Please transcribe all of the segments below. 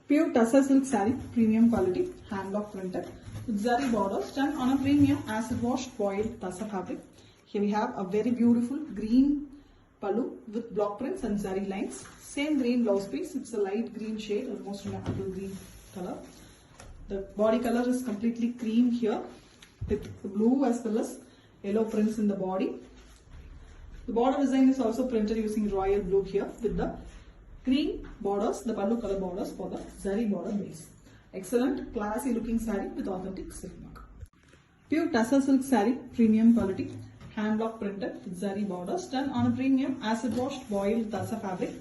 Pure tussar silk saree, premium quality, hand block printed with zari borders done on a premium acid washed boiled tussar fabric. Here we have a very beautiful green pallu with block prints and zari lines. Same green blouse piece, it's a light green shade, almost an apple green color. The body color is completely cream here with blue as well as yellow prints in the body. The border design is also printed using royal blue here with the green borders, the pallu color borders for the zari border base. Excellent classy looking saree with authentic silk mark. Pure tussar silk saree, premium quality, hand block printed with zari borders done on a premium acid washed boiled tussar fabric.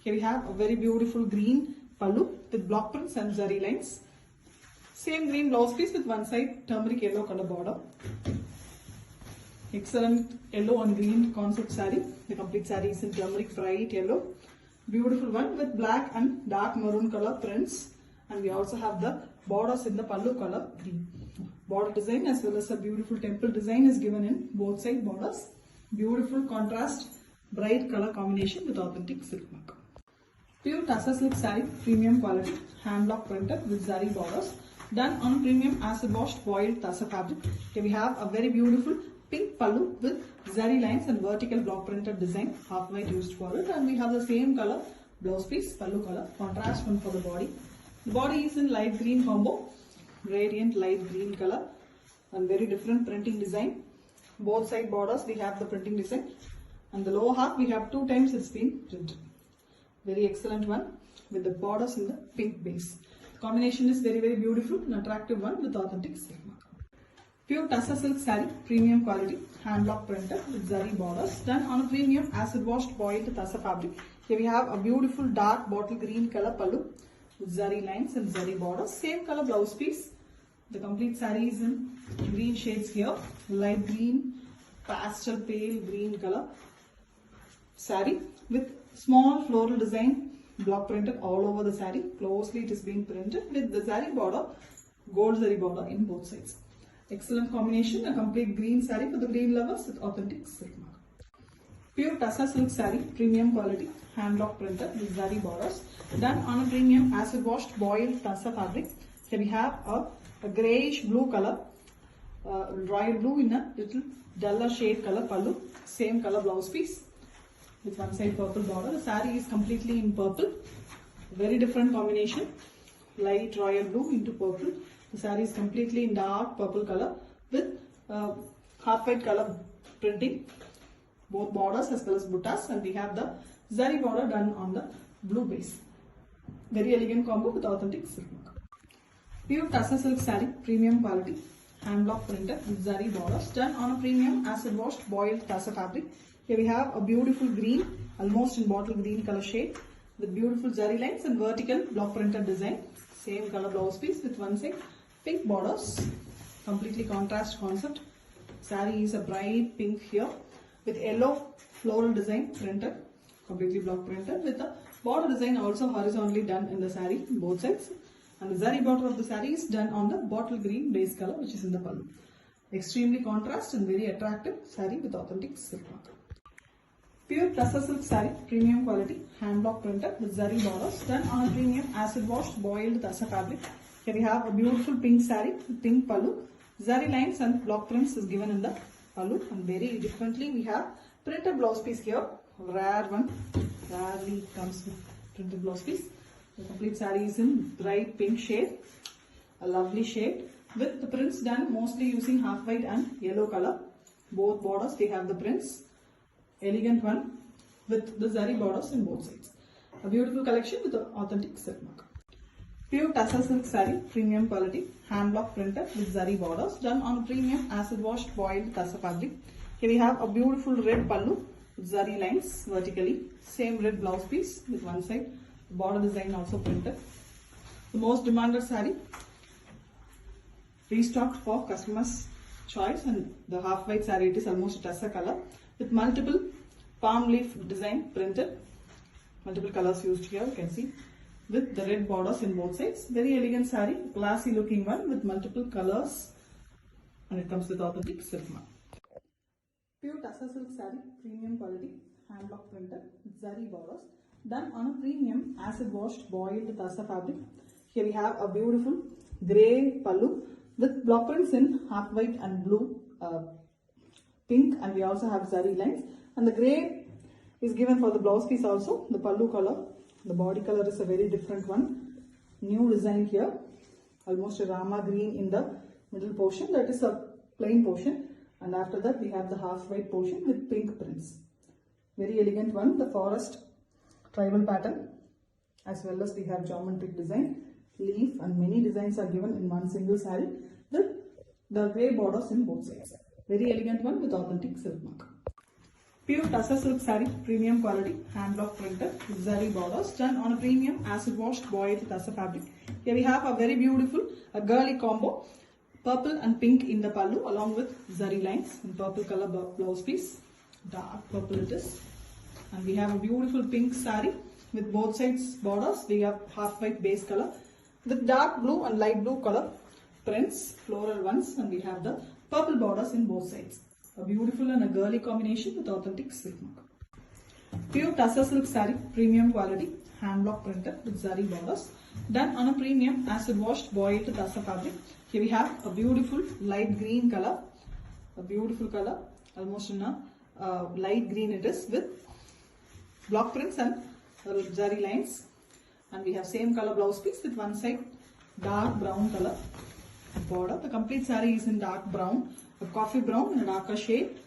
Here we have a very beautiful green pallu with block prints and zari lines. Same green blouse piece with one side turmeric yellow color border. Excellent yellow and green concept saree. The complete saree is in turmeric bright yellow. Beautiful one with black and dark maroon color prints, and we also have the borders in the pallu color green. Border design as well as a beautiful temple design is given in both side borders. Beautiful contrast bright color combination with authentic silk mark. Pure tussar silk saree, premium quality, hand block printed with zari borders done on premium acid washed boiled tussar fabric. Here we have a very beautiful pink pallu with zari lines and vertical block printed design, half white used for it, and we have the same color blouse piece, pallu color, contrast one for the body. The body is in light green combo, radiant light green color, and very different printing design. Both side borders we have the printing design, and the lower half we have 2 times it's been printed. Very excellent one with the borders in the pink base. The combination is very beautiful and attractive one with authentic silk mark. Pure tussar silk saree, premium quality, hand block printed with zari borders done on a premium acid washed boiled tussar fabric. Here we have a beautiful dark bottle green color pallu with zari lines and zari borders. Same color blouse piece. The complete saree is in green shades here, light green, pastel pale green color saree with small floral design block printed all over the saree. Closely it is being printed with the zari border, gold zari border in both sides. Excellent combination, a complete green saree for the green lovers with authentic silk mark. Pure tussar silk saree, premium quality, hand block printed with zari borders done on a premium acid washed boiled tussar fabric. Here we have a greyish blue color, royal blue in a little duller shade color pallu, same color blouse piece with one side purple border. The saree is completely in purple, very different combination, light royal blue into purple. The saree is completely in dark purple color with half white color printing, both borders as well as buttas, and we have the zari border done on the blue base. Very elegant combo with authentic silk mark. Pure tussar silk saree, premium quality, hand block printed with zari borders done on a premium acid washed boiled tussar fabric. Here we have a beautiful green, almost in bottle green color shade with beautiful zari lines and vertical block printed design. Same color blouse piece with one side pink borders, completely contrast concept. Saree is a bright pink here with yellow floral design printed, completely block printed with the border design also horizontally done in the saree both sides, and the zari border of the saree is done on the bottle green base color which is in the pallu. Extremely contrast and very attractive saree with authentic silk mark. Pure tussar silk saree, premium quality, hand block printed with zari borders done on a premium acid washed boiled tussar fabric. Here we have a beautiful pink saree with pink pallu, zari lines and block prints is given in the pallu, and very differently we have printed blouse piece here, rare one, rarely comes with printed blouse piece. The complete saree is in bright pink shade, a lovely shade with the prints done mostly using half white and yellow color. Both borders we have the prints, elegant one with the zari borders in both sides. A beautiful collection with the authentic silk mark. Pure tussar silk saree, premium quality, hand block printed with zari borders done on premium acid washed boiled tussar fabric. Here we have a beautiful red pallu with zari lines vertically, same red blouse piece with one side, border design also printed. The most demanded saree, restocked for customers' choice, and the half white saree it is almost a tussar color with multiple palm leaf design printed, multiple colors used here you can see, with the red borders in both sides. Very elegant saree, classy looking one with multiple colors, and it comes with authentic silk mark. Pure tussar silk saree, premium quality, hand block printed with zari borders done on a premium acid washed boiled tussar fabric. Here we have a beautiful grey pallu with block prints in half white and blue, pink, and we also have zari lines. And the grey is given for the blouse piece also. The pallu color, the body color is a very different one. New design here, almost a rama green in the middle portion. That is a plain portion. And after that we have the half white portion with pink prints. Very elegant one, the forest tribal pattern, as well as we have geometric design, leaf, and many designs are given in one single saree. The grey borders in both sides. Very elegant one with authentic silk mark. Pure tussar silk saree, premium quality, hand block printed, zari borders, done on a premium acid washed boiled tussar fabric. Here we have a very beautiful, a girly combo, purple and pink in the pallu along with zari lines in purple color blouse piece, dark purple it is. And we have a beautiful pink saree with both sides borders. We have half white base color with dark blue and light blue color prints, floral ones, and we have the purple borders in both sides. A beautiful and a girly combination with authentic silk mark. Pure tussar silk saree, premium quality, hand block printed with zari borders, done on a premium acid washed boiled tussar fabric. Here we have a beautiful light green color, almost in a light green it is, with block prints and zari lines. And we have same color blouse piece with one side dark brown color border. The complete saree is in dark brown, a coffee brown and a darker shade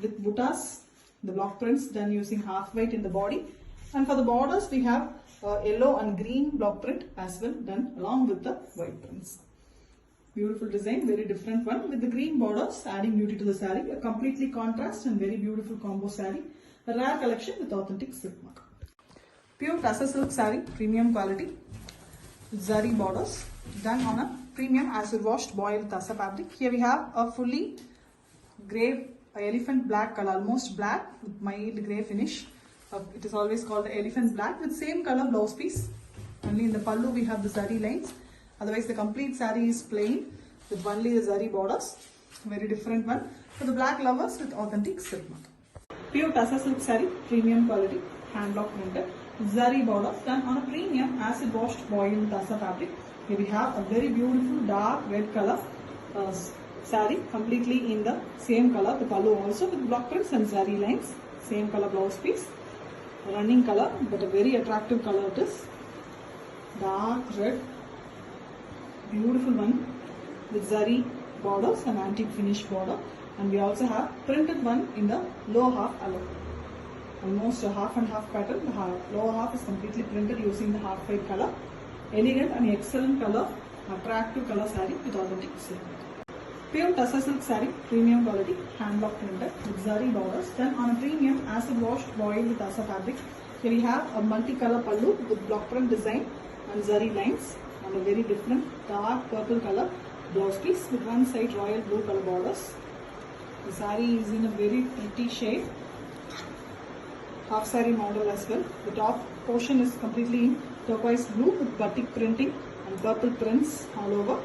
with buttas, the block prints done using half white in the body. And for the borders we have yellow and green block print as well done along with the white prints. Beautiful design, very different one with the green borders adding beauty to the saree. A completely contrast and very beautiful combo saree. A rare collection with authentic silk mark. Pure tussar silk saree, premium quality, zari borders, done on a premium acid washed boiled tussar fabric. Here we have a fully grey elephant black color, almost black with mild grey finish. It is always called the elephant black with same color blouse piece. Only in the pallu we have the zari lines. Otherwise the complete saree is plain with only the zari borders. Very different one for the black lovers with authentic silk mark. Pure tussar silk saree, premium quality, hand block printed, zari borders done on a premium acid washed boiled tussar fabric. Here we have a very beautiful dark red color saree, completely in the same color, the pallu also with block prints and zari lines, same color blouse piece, running color but a very attractive color it is, dark red, beautiful one with zari borders and antique finish border. And we also have printed one in the lower half alone. Almost a half and half pattern. The lower half is completely printed using the half white color. Elegant and excellent color, attractive color saree with authentic silk. Pure tussar silk saree, premium quality, hand block printed with zari borders done on a premium acid washed boiled tussar fabric. Here we have a multicolor pallu with block print design and zari lines and a very different dark purple color blouse piece with one side royal blue color borders. The saree is in a very pretty shade, half saree model as well. The top portion is completely in turquoise blue with batik printing and purple prints all over.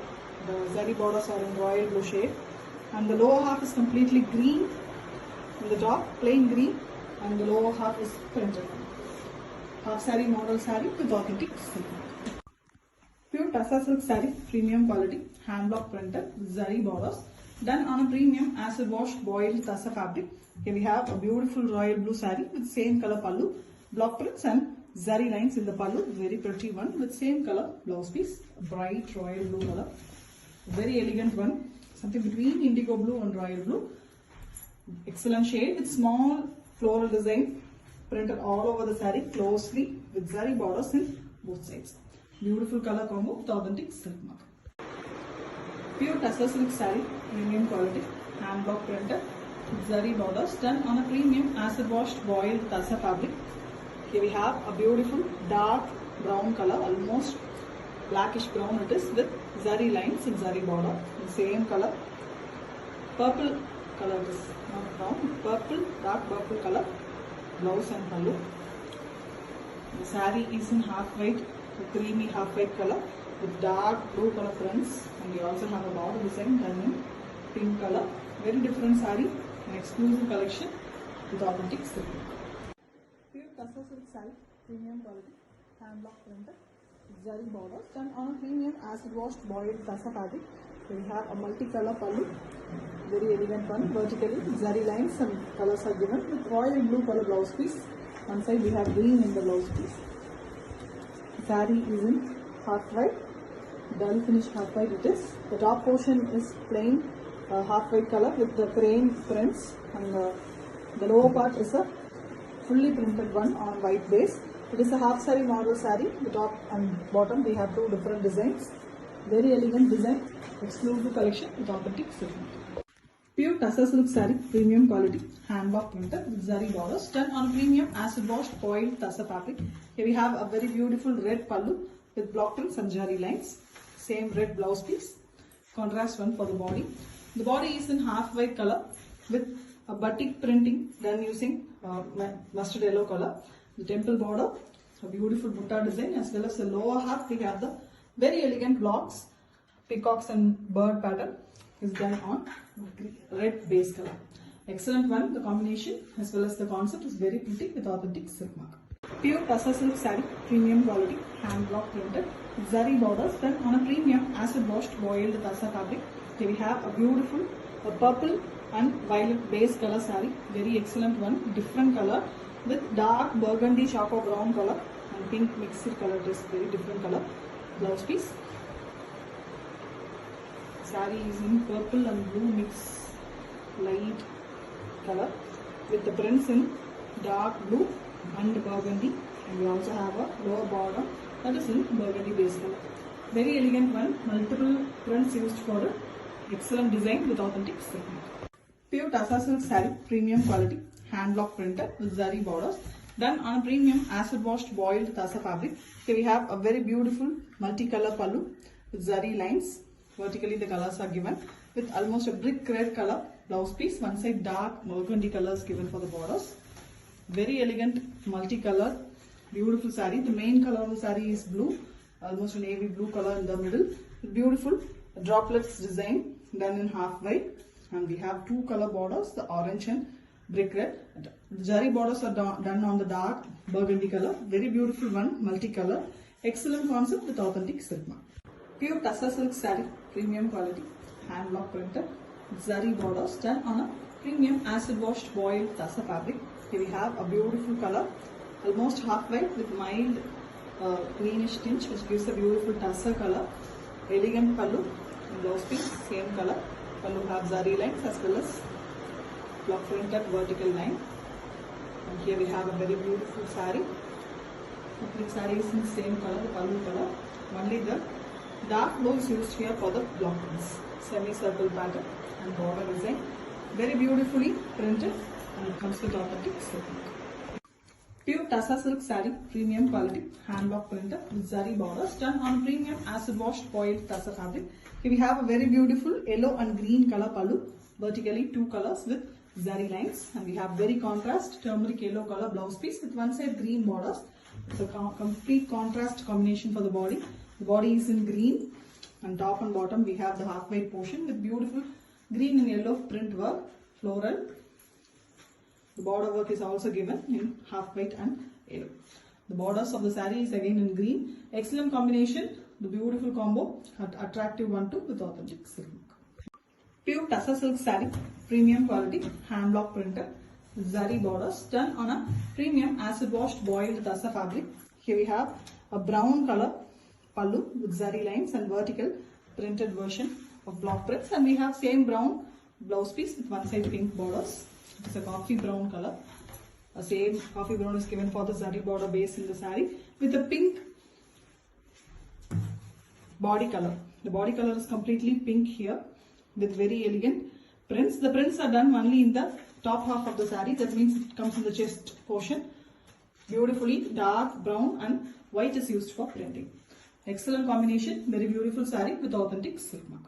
The zari borders are in royal blue shade, and the lower half is completely green in the top, plain green, and the lower half is printed. Half saree model saree with authentic silk. Pure tussar silk saree, premium quality, hand block printed with zari borders done on a premium acid washed boiled tussar fabric. Here we have a beautiful royal blue saree with same color pallu, block prints and zari lines in the pallu. Very pretty one with same color blouse piece, bright royal blue color. Very elegant one, something between indigo blue and royal blue. Excellent shade with small floral design printed all over the saree closely with zari borders in both sides. Beautiful color combo with authentic silk mark. Pure tussar silk saree, premium quality, hand block printed with zari borders done on a premium acid washed boiled tussar fabric. Here we have a beautiful dark brown color, almost blackish brown it is, with zari lines and zari border. The same color, purple color it is, not brown, purple, dark purple color, blouse and pallu. The saree is in half white, a creamy half white color with dark blue color prints, and we also have a border design done in pink color. Very different saree, an exclusive collection with authentic silk. Pure tussar silk saree, premium quality, hand block printed, zari borders done on a premium acid washed boiled tassa fabric. We have a multicolor pallu, very elegant one, vertically zari lines and colors are given with royal blue color blouse piece. One side we have green in the blouse piece. Saree is in half white, dull finish half white it is. The top portion is plain half white color with the crane prints, and the lower part is a fully printed one on white base. It is a half saree model saree. The top and bottom we have two different designs. Very elegant design, exclusive collection with authentic silk. Pure Tussar silk saree, premium quality, hand block printed with zari borders done on premium acid washed coiled Tussar fabric. Here we have a very beautiful red pallu with block prints and zari lines. Same red blouse piece. Contrast one for the body. The body is in half white color with a batik printing done using mustard yellow color. The temple border, a beautiful butta design, as well as the lower half we have the very elegant blocks, peacocks and bird pattern is done on red base color. Excellent one, the combination as well as the concept is very pretty with authentic silk mark. Pure Tussar silk saree, premium quality, hand block printed, zari borders done on a premium acid washed boiled Tussar fabric. Here we have a beautiful purple and violet base color saree, very excellent one, different color with dark burgundy choco brown color and pink mixed color. It is very different color. Blouse piece. Saree is in purple and blue mix light color with the prints in dark blue and burgundy, and we also have a lower border that is in burgundy base color. Very elegant one, multiple prints used for it. Excellent design with authentic silk. Pure Tussar silk saree, premium quality, hand block printed with zari borders done on a premium acid washed boiled Tussar fabric. Here we have a very beautiful multicolor pallu with zari lines. Vertically the colors are given with almost a brick red color blouse piece. One side dark burgundy colors given for the borders. Very elegant multicolor, beautiful saree. The main color of the saree is blue, almost a navy blue color in the middle. Beautiful droplets design done in half white, and we have two color borders, the orange and brick red. The zari borders are done on the dark burgundy color. Very beautiful one, multicolor. Excellent concept with authentic silk mark. Pure Tussar silk saree, premium quality, hand block printed, zari borders done on a premium acid washed boiled Tussar fabric. Here we have a beautiful color, almost half white with mild greenish tinge, which gives a beautiful Tussar color. Elegant pallu, blouse piece, same color. Pallu have zari lines as well as block printed vertical line. And here we have a very beautiful saree. Complete saree is in the same color, the pallu color. Only the dark blue is used here for the block prints. Semi-circle pattern and border design. Very beautifully printed, and it comes with authentic silk. Pure Tussar silk saree, premium quality, hand block printed with zari borders done on premium acid washed boiled Tussar fabric. Here we have a very beautiful yellow and green color pallu, vertically two colors with zari lines, and we have very contrast turmeric yellow color blouse piece with one side green borders. It's a complete contrast combination for the body. The body is in green, and top and bottom we have the half white portion with beautiful green and yellow print work, floral. The border work is also given in half white and yellow. The borders of the saree is again in green. Excellent combination, the beautiful combo, attractive one too with authentic silk. Pure Tussar silk saree, premium quality, hand block printed, zari borders done on a premium acid washed boiled Tussar fabric. Here we have a brown color pallu with zari lines and vertical printed version of block prints, and we have same brown blouse piece with one side pink borders. It's a coffee brown color. A same coffee brown is given for the zari border base in the saree with a pink body color. The body color is completely pink here with very elegant prints. The prints are done only in the top half of the saree. That means it comes in the chest portion. Beautifully dark brown and white is used for printing. Excellent combination. Very beautiful saree with authentic silk mark.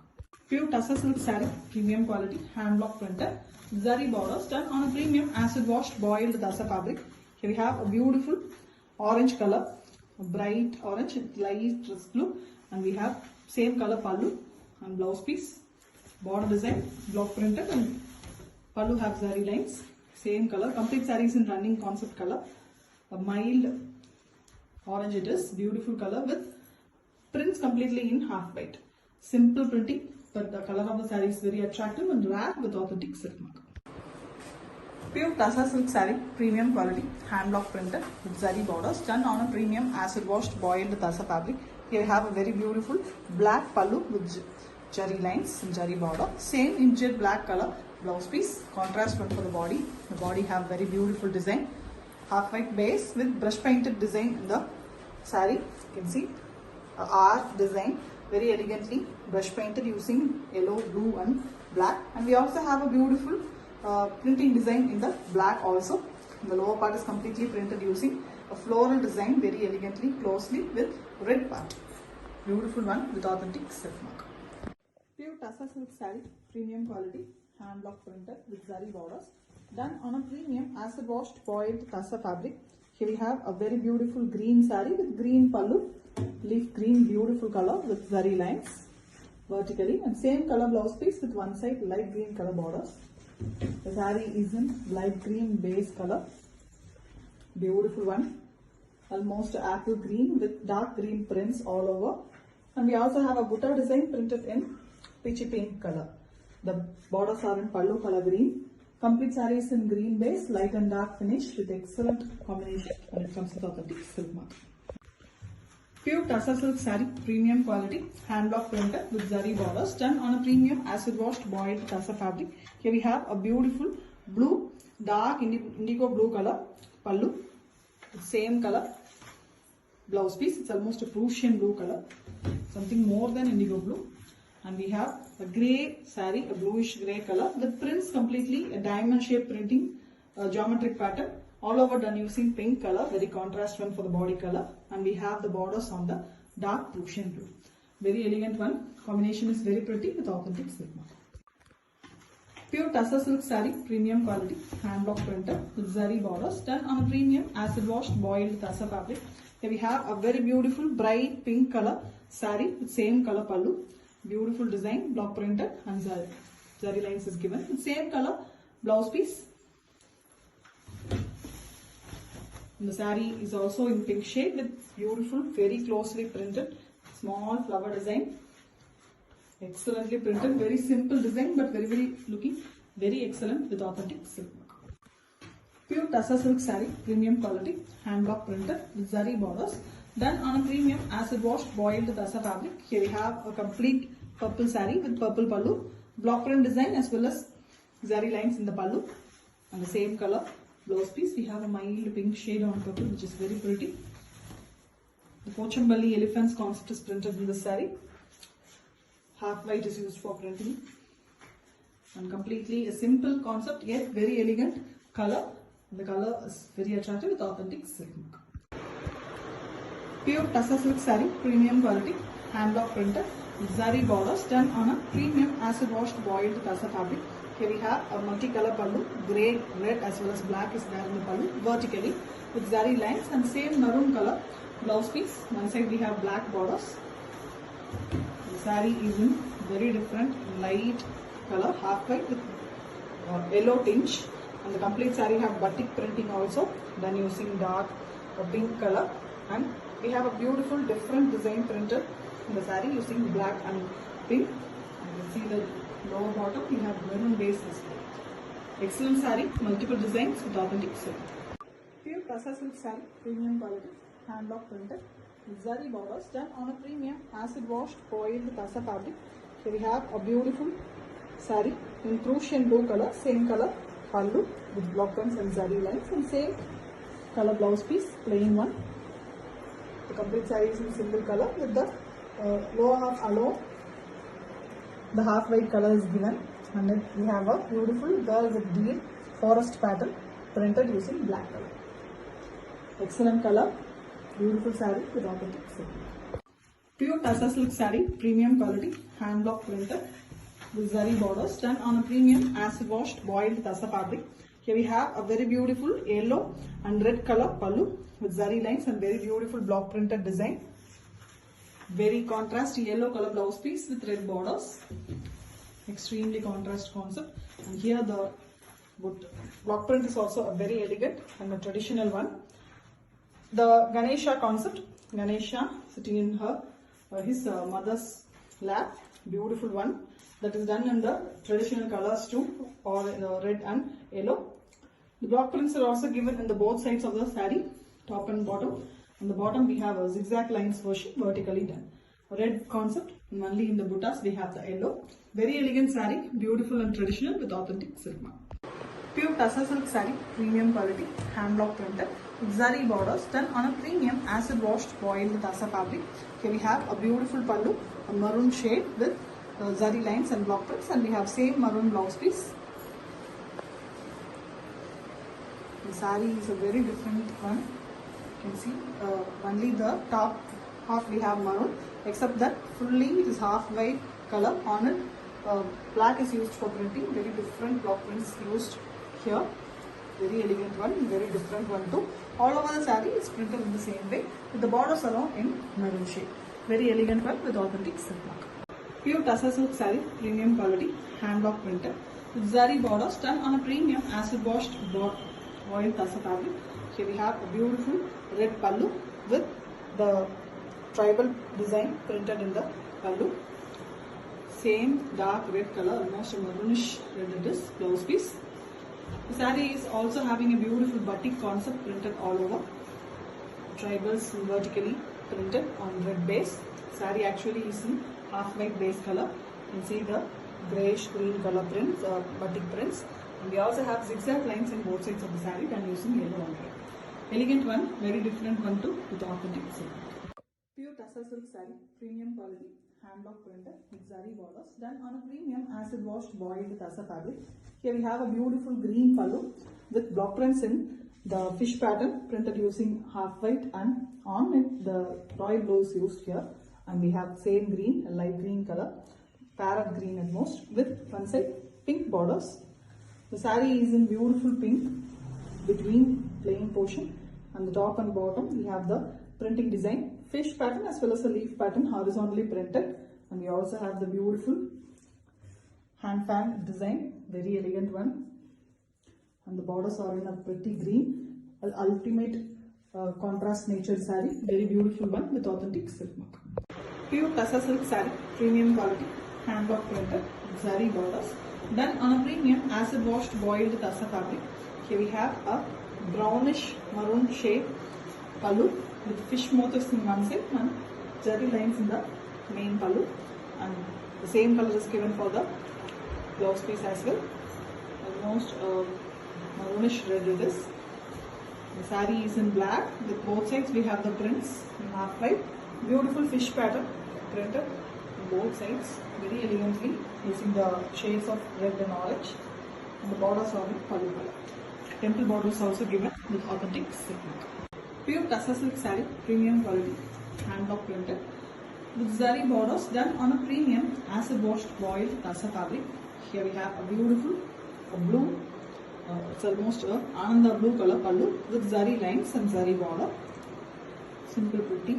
Pure Tussar silk saree, premium quality, hand block printed, zari borders done on a premium acid washed boiled Tussar fabric. Here we have a beautiful orange color, a bright orange with light blue, and we have same color pallu and blouse piece. Border design, block printed, and pallu have zari lines. Same color. Complete saree is in running concept color. A mild orange it is. Beautiful color with Prints completely in half white. Simple printing, but the color of the saree is very attractive and rare with authentic silk mark. Pure Tassa silk saree, premium quality, hand block printed with zari borders, done on a premium acid washed boiled Tassa fabric. Here we have a very beautiful black pallu with zari lines and zari border. Same in jet black color blouse piece, contrast one for the body. The body have very beautiful design. Half white base with brush painted design in the saree. You can see art design very elegantly brush painted using yellow, blue and black. And we also have a beautiful printing design in the black also. The lower part is completely printed using a floral design very elegantly closely with red part. Beautiful one with authentic silk mark. Pure Tassa silk saree, premium quality, hand block printed with zari borders, done on a premium acid washed boiled Tassa fabric. Here we have a very beautiful green saree with green pallu, leaf green beautiful color with zari lines vertically, and same color blouse piece with one side light green color borders. The saree is in light green base color, beautiful one, almost apple green with dark green prints all over. And we also have a butta design printed in peachy pink color. The borders are in pallu color green. Complete saree is in green base, light and dark finish with excellent combination when it comes to authentic silk mark. Pure Tassa silk saree, premium quality, hand block printed with zari borders, done on a premium acid washed boiled Tassa fabric. Here we have a beautiful blue, dark indigo blue color pallu, same color blouse piece. It's almost a Prussian blue color, something more than indigo blue. And we have a grey saree, a bluish grey color. The prints completely a diamond shape printing, geometric pattern, all over done using pink color, very contrast one for the body color. And we have the borders on the dark Prussian blue. Very elegant one. Combination is very pretty with authentic silk mark. Pure Tassa silk saree, premium quality, hand block printed with zari borders, done on a premium acid washed boiled Tassa fabric. Here we have a very beautiful bright pink color saree with same color pallu. Beautiful design, block printed and zari lines is given. With same color blouse piece. And the saree is also in pink shade with beautiful, very closely printed small flower design. Excellently printed, very simple design but very looking very excellent with authentic silk mark. Pure Tassa silk saree, premium quality, hand block printed with zari borders, done on a premium acid washed boiled Tassa fabric. Here we have a complete purple saree with purple pallu, block print design as well as zari lines in the pallu, and the same color blouse piece. We have a mild pink shade on purple which is very pretty. The Pochambali elephants concept is printed in the saree. Half white is used for printing, and completely a simple concept yet very elegant color. The color is very attractive with authentic silk mark. Pure Tassa silk saree, premium quality, hand block printed with zari borders, done on a premium acid washed boiled Tassa fabric. Here we have a multicolor pallu, grey, red as well as black is there in the pallu, vertically with zari lines, and same maroon color blouse piece. One side we have black borders. The saree is in very different light color, half white with yellow tinge, and the complete saree have batik printing also done using dark pink color. And we have a beautiful different design printed in the saree using black and pink. You can see the lower bottom we have maroon base as well. Excellent saree, multiple designs with authentic silk. Pure Tassa silk saree, premium quality, hand block printed with zari borders, done on a premium acid washed boiled Tassa fabric. Here we have a beautiful saree in Prussian blue color, same color pallu with block prints and zari lines, and same color blouse piece, plain one. The complete saree is in single color with the lower half alone. The half white color is given, and then we have a beautiful girl with deer forest pattern printed using black color. Excellent color, beautiful saree with authentic silk. Pure Tassa silk saree, premium quality, hand block printed with zari borders, done on a premium acid washed boiled Tassa fabric. Here we have a very beautiful yellow and red color pallu with zari lines and very beautiful block printed design. Very contrast yellow color blouse piece with red borders. Extremely contrast concept. And here the block print is also a very elegant and a traditional one. The Ganesha concept, Ganesha sitting in her his mother's lap. Beautiful one. That is done in the traditional colors too, or red and yellow. The block prints are also given in the both sides of the saree, top and bottom. On the bottom we have a zigzag lines version vertically done. Red concept, and only in the buttas we have the yellow. Very elegant saree, beautiful and traditional with authentic silk mark. Pure Tussar silk saree, premium quality, hand block printed, with zari borders done on a premium acid washed boiled Tussar fabric. Here we have a beautiful pallu, a maroon shade with zari lines and block prints, and we have same maroon blouse piece. The saree is a very different one. You can see only the top half we have maroon, except that fully it is half white color on it. Black is used for printing. Very different block prints used here. Very elegant one, very different one too. All over the saree is printed in the same way with the borders along in maroon shade. Very elegant one with authentic silk mark. Pure Tussar silk saree, premium quality, hand block printed with zari borders done on a premium acid washed oil Tussar fabric. Here we have a beautiful red pallu with the tribal design printed in the pallu. Same dark red color, almost a maroonish red it is, blouse piece. The saree is also having a beautiful batik concept printed all over. Tribals vertically printed on red base. Saree actually is in half white base color. You can see the greyish green color prints, batik prints. And we also have zigzag lines in both sides of the saree and using yellow and red. Elegant one, very different one too with authentic silk. Pure Tussar silk saree, premium quality, hand block printed with zari borders done on a premium acid washed boiled Tussar fabric. Here we have a beautiful green pallu with block prints in the fish pattern printed using half white, and on it the royal blue is used here, and we have same green, a light green color, parrot green at most, with one side pink borders. The saree is in beautiful pink between plain portion, and the top and bottom we have the printing design, fish pattern as well as a leaf pattern horizontally printed, and we also have the beautiful hand fan design, very elegant one, and the borders are in a pretty green, ultimate contrast nature saree, very beautiful one with authentic silk mark. Pure Tussar silk saree, premium quality, hand block printed with zari borders done on a premium acid washed boiled Tussar fabric. Here we have a brownish maroon shade pallu with fish motifs in one side and zari lines in the main pallu, and the same color is given for the blouse piece as well. Almost maroonish red it is. The saree is in black with both sides we have the prints in half white. Beautiful fish pattern printed on both sides very elegantly using the shades of red and orange, and the borders are in pallu color. Temple borders also given with authentic silk mark. Pure Tussar silk saree, premium quality, hand block printed with zari borders done on a premium acid washed boiled Tussar fabric. Here we have a beautiful blue, it's almost a Ananda blue color pallu with zari lines and zari border. Simple pretty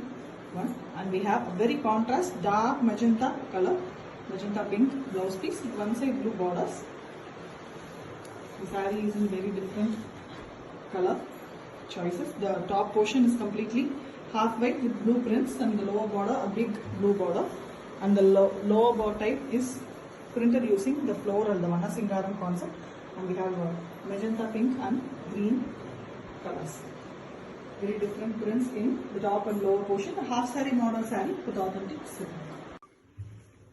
one, and we have a very contrast dark magenta color, magenta pink blouse piece with one side blue borders. The saree is in very different color choices. The top portion is completely half white with blue prints, and the lower border a big blue border, and the lower border type is printed using the floral, the Vanasingaram concept, and we have magenta pink and green colors. Very different prints in the top and lower portion. A half saree model saree with authentic silk.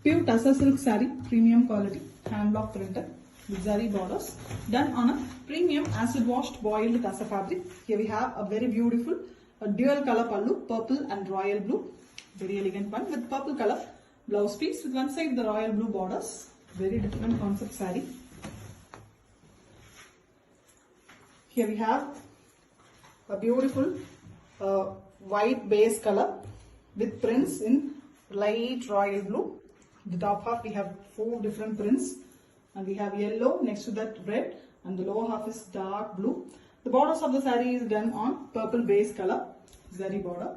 Pure Tussar silk saree, premium quality, hand block printed with zari borders done on a premium acid washed boiled Tussar fabric. Here we have a very beautiful dual color pallu, purple and royal blue. Very elegant one with purple color blouse piece with one side the royal blue borders. Very different concept saree. Here we have a beautiful white base color with prints in light royal blue. The top half we have 4 different prints, and we have yellow, next to that red, and the lower half is dark blue. The borders of the saree is done on purple base color, zari border.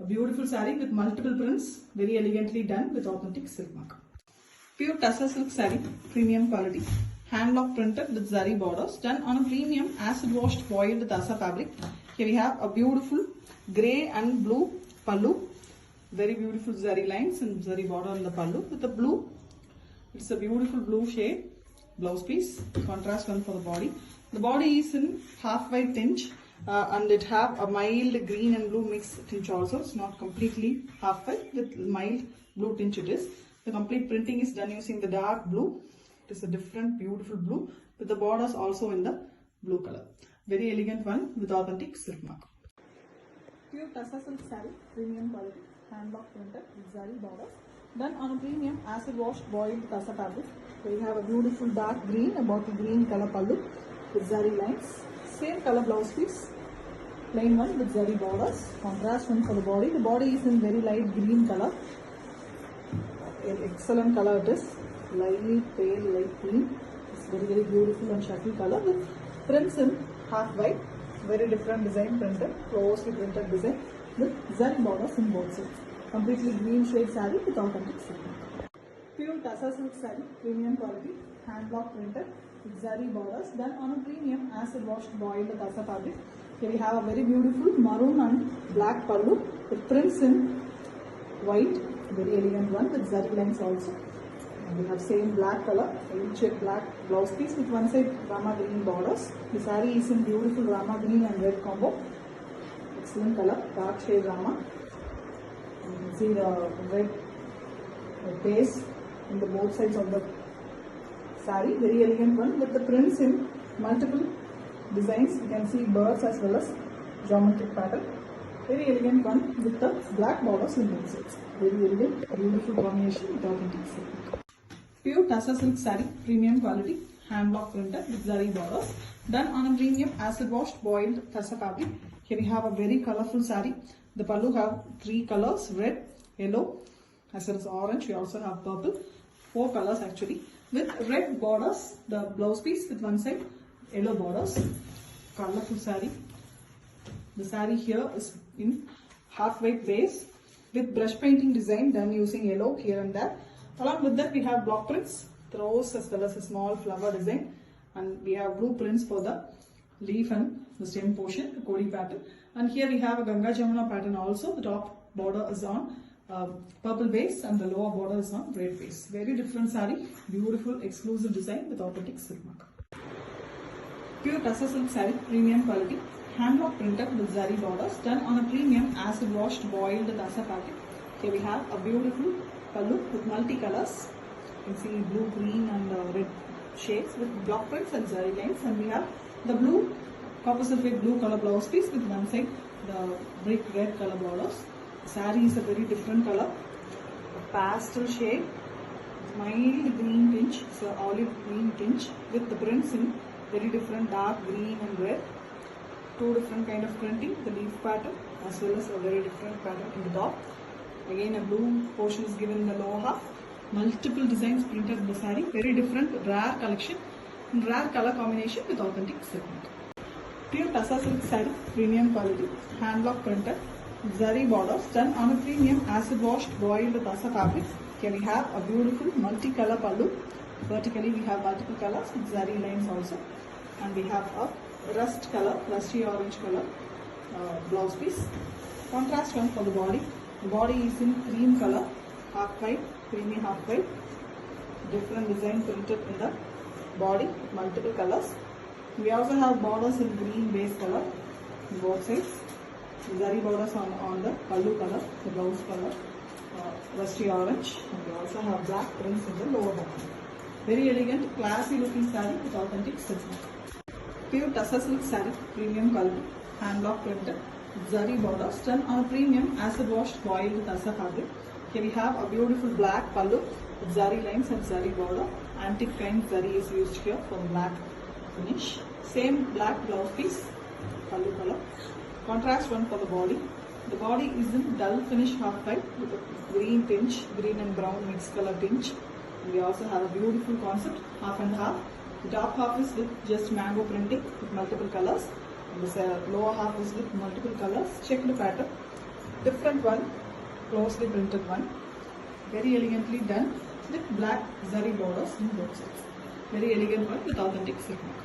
A beautiful saree with multiple prints, very elegantly done with authentic silk mark. Pure Tussar silk saree, premium quality, hand block printed with zari borders done on a premium acid washed boiled Tussar fabric. Here we have a beautiful grey and blue pallu Very beautiful zari lines and zari border on the pallu with the blue. It's a beautiful blue shade. Blouse piece, contrast one for the body. The body is in half white tinge and it have a mild green and blue mix tinge also. It's not completely half white, with mild blue tinge it is. The complete printing is done using the dark blue. It is a different beautiful blue with the borders also in the blue color. Very elegant one with authentic silk mark. Pure Tassa silk saree, premium quality, hand block printed with zari borders. Done on a premium acid wash boiled Tassa fabric. We have a beautiful dark green, a bottle green color pallu with zari lines. Same color blouse piece, plain one with zari borders. Contrast one for the body. The body is in very light green color. Excellent color it is. Light pale light green. It's very beautiful and shuttle color with prints in half white. Very different design printed, closely printed design with zari borders in both sides. Completely green shade saree with authentic silk. Pure Tassa silk saree, premium quality, hand block printed with zari borders, done on a premium acid washed boiled Tassa fabric. Here we have a very beautiful maroon and black pallu with prints in white, very elegant one with zari lines also. And we have same black color, check black blouse piece with one side Rama green borders. The saree is in beautiful Rama green and red combo. Excellent color, dark shade Rama. You can see the red base in the both sides of the saree. Very elegant one with the prints in multiple designs. You can see birds as well as geometric pattern. Very elegant one with the black borders in both sides. Very elegant, beautiful combination with authentic silk. Pure Tassa silk saree, premium quality, hand block printed with zari borders, done on a premium acid washed boiled Tassa fabric. Here we have a very colorful saree. The pallu have 3 colors, red, yellow, as well as orange. We also have purple, 4 colors actually, with red borders. The blouse piece with one side, yellow borders. Colorful saree. The saree here is in half white base with brush painting design done using yellow here and there. Along with that we have block prints, rose as well as a small flower design, and we have blue prints for the leaf and the stem portion, the Kodi pattern. And here we have a Ganga Jamuna pattern also. The top border is on purple base and the lower border is on red base. Very different saree, beautiful exclusive design with authentic silk mark. Pure Tassa silk saree, premium quality, hand block printed with zari borders, done on a premium acid washed boiled Tassa fabric. Here we have a beautiful pallu with multi-colors. You can see blue, green and red shades with block prints and zari lines, and we have the blue copper sulphate blue color blouse piece with one side the brick red color borders. Saree is a very different color, a pastel shade, mild green tinge, so olive green tinge with the prints in very different dark green and red. 2 different kind of printing, the leaf pattern as well as a very different pattern in the top. Again a blue portion is given in the lower half. Multiple designs printed in the saree, very different, rare collection, and rare color combination with authentic silk. Pure Tassa silk saree, premium quality, hand block printed, zari borders, done on a premium acid washed boiled Tassa fabric. Here we have a beautiful multi-color pallu. Vertically we have multiple colors with zari lines also, and we have a rust color, rusty orange color blouse piece. Contrast one for the body. The body is in cream color, half white, creamy half white. Different design printed in the body, multiple colors. We also have borders in green base color on both sides. Zari borders on the pallu color, the blouse color, rusty orange. And we also have black prints in the lower bottom. Very elegant, classy looking saree with authentic silk. Pure Tassa silk saree, premium quality, hand block printed, zari borders, done on a premium acid washed boiled Tassa fabric. Here we have a beautiful black pallu with zari lines and zari border. Antique kind zari is used here for black finish. Same black blouse piece, pallu color. Contrast one for the body. The body is in dull finish half white with a green tinge, green and brown mixed color tinge. We also have a beautiful concept, half and half. The top half is with just mango printing with multiple colors. And the lower half is with multiple colors, checked pattern. Different one, closely printed one. Very elegantly done with black zari borders in both sides. Very elegant one with authentic silk mark.